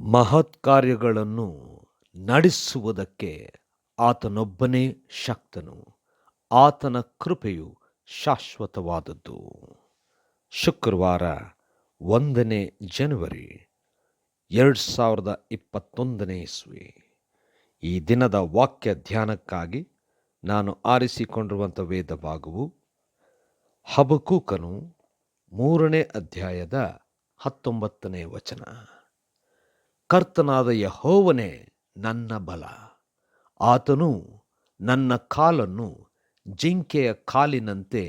ಮಹತ್ ಕಾರ್ಯಗಳನ್ನು ನಡೆಸುವುದಕ್ಕೆ ಆತನೊಬ್ಬನೇ ಶಕ್ತನು. ಆತನ ಕೃಪೆಯು ಶಾಶ್ವತವಾದದ್ದು. ಶುಕ್ರವಾರ 1 ಜನವರಿ 2021 ಇಸ್ವಿ. ಈ ದಿನದ ವಾಕ್ಯ ಧ್ಯಾನಕ್ಕಾಗಿ ನಾನು ಆರಿಸಿಕೊಂಡಿರುವಂಥ ವೇದ ಭಾಗವು ಹಬಕ್ಕೂಕನು 3ನೇ ಅಧ್ಯಾಯದ 19ನೇ ವಚನ. ಕರ್ತನಾದ ಯೆಹೋವನೇ ನನ್ನ ಬಲ, ಆತನು ನನ್ನ ಕಾಲನ್ನು ಜಿಂಕೆಯ ಕಾಲಿನಂತೆ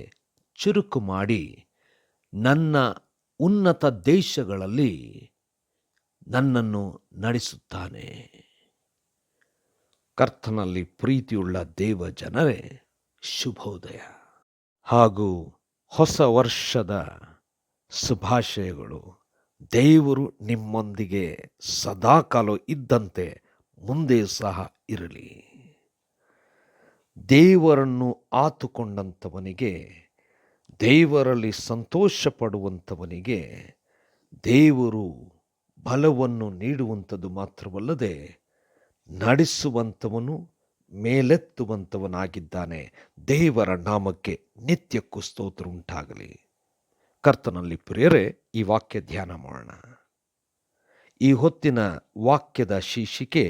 ಚುರುಕು ಮಾಡಿ ನನ್ನ ಉನ್ನತ ದೇಶಗಳಲ್ಲಿ ನನ್ನನ್ನು ನಡೆಸುತ್ತಾನೆ. ಕರ್ತನಲ್ಲಿ ಪ್ರೀತಿಯುಳ್ಳ ದೇವ ಜನರೇ, ಶುಭೋದಯ ಹಾಗೂ ಹೊಸ ವರ್ಷದ ಶುಭಾಶಯಗಳು. ದೇವರು ನಿಮ್ಮೊಂದಿಗೆ ಸದಾಕಾಲ ಇದ್ದಂತೆ ಮುಂದೆ ಸಹ ಇರಲಿ. ದೇವರನ್ನು ಆತುಕೊಂಡಂಥವನಿಗೆ, ದೇವರಲ್ಲಿ ಸಂತೋಷ ಪಡುವಂಥವನಿಗೆ ದೇವರು ಬಲವನ್ನು ನೀಡುವಂಥದ್ದು ಮಾತ್ರವಲ್ಲದೆ ನಡೆಸುವಂಥವನು, ಮೇಲೆತ್ತುವಂಥವನಾಗಿದ್ದಾನೆ. ದೇವರ ನಾಮಕ್ಕೆ ನಿತ್ಯಕ್ಕೂ ಸ್ತೋತ್ರ ಉಂಟಾಗಲಿ. ಕರ್ತನಲ್ಲಿ ಪ್ರಿಯರೇ, ಈ ವಾಕ್ಯ ಧ್ಯಾನ ಮಾಡೋಣ. ಈ ಹೊತ್ತಿನ ವಾಕ್ಯದ ಶೀರ್ಷಿಕೆ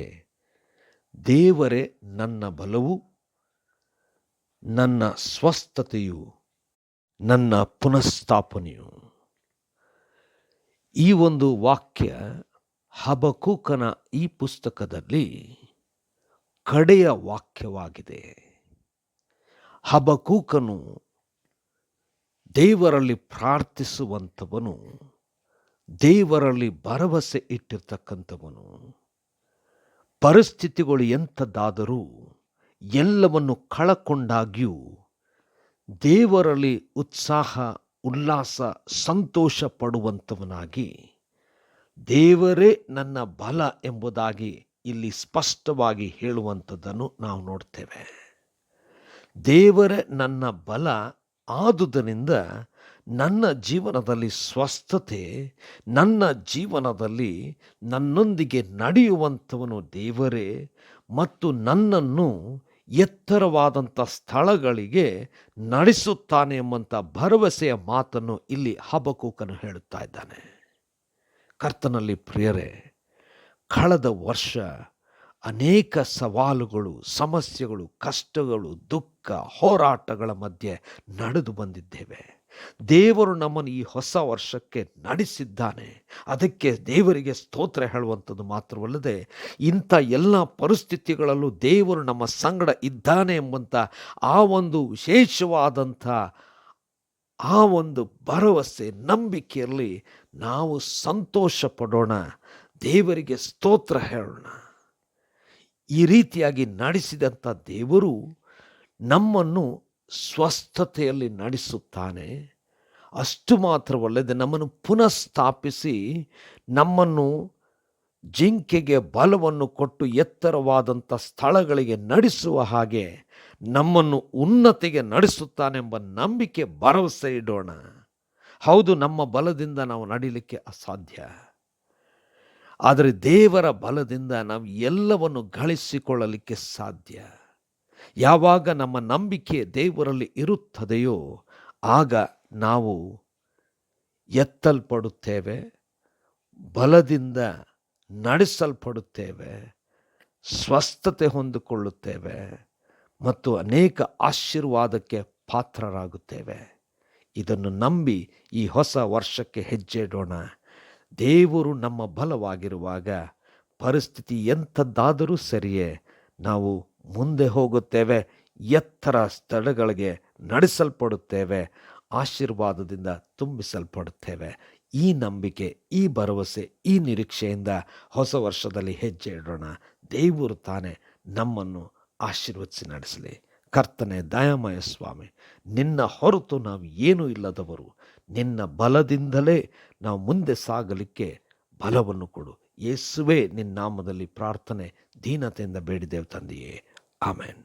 ದೇವರೇ ನನ್ನ ಬಲವು, ನನ್ನ ಸ್ವಸ್ಥತೆಯು, ನನ್ನ ಪುನಃಸ್ಥಾಪನೆಯು. ಈ ಒಂದು ವಾಕ್ಯ ಹಬಕ್ಕೂಕನ ಈ ಪುಸ್ತಕದಲ್ಲಿ ಕಡೆಯ ವಾಕ್ಯವಾಗಿದೆ. ಹಬಕ್ಕೂಕನು ದೇವರಲ್ಲಿ ಪ್ರಾರ್ಥಿಸುವಂಥವನು, ದೇವರಲ್ಲಿ ಭರವಸೆ ಇಟ್ಟಿರ್ತಕ್ಕಂಥವನು. ಪರಿಸ್ಥಿತಿಗಳು ಎಂಥದ್ದಾದರೂ ಎಲ್ಲವನ್ನು ಕಳಕೊಂಡಾಗ್ಯೂ ದೇವರಲ್ಲಿ ಉತ್ಸಾಹ, ಉಲ್ಲಾಸ, ಸಂತೋಷ ಪಡುವಂಥವನಾಗಿ, ದೇವರೇ ನನ್ನ ಬಲ ಎಂಬುದಾಗಿ ಇಲ್ಲಿ ಸ್ಪಷ್ಟವಾಗಿ ಹೇಳುವಂಥದ್ದನ್ನು ನಾವು ನೋಡ್ತೇವೆ. ದೇವರೇ ನನ್ನ ಬಲ ಆದುದರಿಂದ ನನ್ನ ಜೀವನದಲ್ಲಿ ಸ್ವಸ್ಥತೆ, ನನ್ನ ಜೀವನದಲ್ಲಿ ನನ್ನೊಂದಿಗೆ ನಡೆಯುವಂಥವನು ದೇವರೇ ಮತ್ತು ನನ್ನನ್ನು ಎತ್ತರವಾದಂಥ ಸ್ಥಳಗಳಿಗೆ ನಡೆಸುತ್ತಾನೆ ಎಂಬಂಥ ಭರವಸೆಯ ಮಾತನ್ನು ಇಲ್ಲಿ ಹಬಕ್ಕೂಕನು ಹೇಳುತ್ತಾ ಇದ್ದಾನೆ. ಕರ್ತನಲ್ಲಿ ಪ್ರಿಯರೇ, ಕಳೆದ ವರ್ಷ ಅನೇಕ ಸವಾಲುಗಳು, ಸಮಸ್ಯೆಗಳು, ಕಷ್ಟಗಳು, ದುಃಖ, ಹೋರಾಟಗಳ ಮಧ್ಯೆ ನಡೆದು ಬಂದಿದ್ದೇವೆ. ದೇವರು ನಮ್ಮನ್ನು ಈ ಹೊಸ ವರ್ಷಕ್ಕೆ ನಡೆಸಿದ್ದಾನೆ. ಅದಕ್ಕೆ ದೇವರಿಗೆ ಸ್ತೋತ್ರ ಹೇಳುವಂಥದ್ದು ಮಾತ್ರವಲ್ಲದೆ ಇಂಥ ಎಲ್ಲ ಪರಿಸ್ಥಿತಿಗಳಲ್ಲೂ ದೇವರು ನಮ್ಮ ಸಂಗಡ ಇದ್ದಾನೆ ಎಂಬಂಥ ಆ ಒಂದು ವಿಶೇಷವಾದಂಥ ಆ ಒಂದು ಭರವಸೆ, ನಂಬಿಕೆಯಲ್ಲಿ ನಾವು ಸಂತೋಷ ಪಡೋಣ, ದೇವರಿಗೆ ಸ್ತೋತ್ರ ಹೇಳೋಣ. ಈ ರೀತಿಯಾಗಿ ನಡೆಸಿದಂಥ ದೇವರು ನಮ್ಮನ್ನು ಸ್ವಸ್ಥತೆಯಲ್ಲಿ ನಡೆಸುತ್ತಾನೆ. ಅಷ್ಟು ಮಾತ್ರವಲ್ಲದೆ ನಮ್ಮನ್ನು ಪುನಃಸ್ಥಾಪಿಸಿ ನಮ್ಮನ್ನು ಜಿಂಕೆಗೆ ಬಲವನ್ನು ಕೊಟ್ಟು ಎತ್ತರವಾದಂಥ ಸ್ಥಳಗಳಿಗೆ ನಡೆಸುವ ಹಾಗೆ ನಮ್ಮನ್ನು ಉನ್ನತಿಗೆ ನಡೆಸುತ್ತಾನೆಂಬ ನಂಬಿಕೆ, ಭರವಸೆ ಇಡೋಣ. ಹೌದು, ನಮ್ಮ ಬಲದಿಂದ ನಾವು ನಡೀಲಿಕ್ಕೆ ಅಸಾಧ್ಯ. ಆದರೆ ದೇವರ ಬಲದಿಂದ ನಾವು ಎಲ್ಲವನ್ನು ಗಳಿಸಿಕೊಳ್ಳಲಿಕ್ಕೆ ಸಾಧ್ಯ. ಯಾವಾಗ ನಮ್ಮ ನಂಬಿಕೆ ದೇವರಲ್ಲಿ ಇರುತ್ತದೆಯೋ ಆಗ ನಾವು ಎತ್ತಲ್ಪಡುತ್ತೇವೆ, ಬಲದಿಂದ ನಡೆಸಲ್ಪಡುತ್ತೇವೆ, ಸ್ವಸ್ಥತೆ ಹೊಂದಿಕೊಳ್ಳುತ್ತೇವೆ ಮತ್ತು ಅನೇಕ ಆಶೀರ್ವಾದಕ್ಕೆ ಪಾತ್ರರಾಗುತ್ತೇವೆ. ಇದನ್ನು ನಂಬಿ ಈ ಹೊಸ ವರ್ಷಕ್ಕೆ ಹೆಜ್ಜೆ ಇಡೋಣ. ದೇವರು ನಮ್ಮ ಬಲವಾಗಿರುವಾಗ ಪರಿಸ್ಥಿತಿ ಎಂಥದ್ದಾದರೂ ಸರಿಯೇ, ನಾವು ಮುಂದೆ ಹೋಗುತ್ತೇವೆ, ಎತ್ತರ ಸ್ಥಳಗಳಿಗೆ ನಡೆಸಲ್ಪಡುತ್ತೇವೆ, ಆಶೀರ್ವಾದದಿಂದ ತುಂಬಿಸಲ್ಪಡುತ್ತೇವೆ. ಈ ನಂಬಿಕೆ, ಈ ಭರವಸೆ, ಈ ನಿರೀಕ್ಷೆಯಿಂದ ಹೊಸ ವರ್ಷದಲ್ಲಿ ಹೆಜ್ಜೆ ಇಡೋಣ. ದೇವರು ತಾನೇ ನಮ್ಮನ್ನು ಆಶೀರ್ವದಿಸಿ ನಡೆಸಲಿ. ಕರ್ತನೆ, ದಯಾಮಯ ಸ್ವಾಮಿ, ನಿನ್ನ ಹೊರತು ನಾವು ಏನೂ ಇಲ್ಲದವರು. ನಿನ್ನ ಬಲದಿಂದಲೇ ನಾವು ಮುಂದೆ ಸಾಗಲಿಕ್ಕೆ ಬಲವನ್ನು ಕೊಡು. ಯೇಸುವೇ, ನಿನ್ನ ನಾಮದಲ್ಲಿ ಪ್ರಾರ್ಥನೆ ದೀನತೆಯಿಂದ ಬೇಡಿದೆವು ತಂದೆಯೇ, ಆಮೆನ್.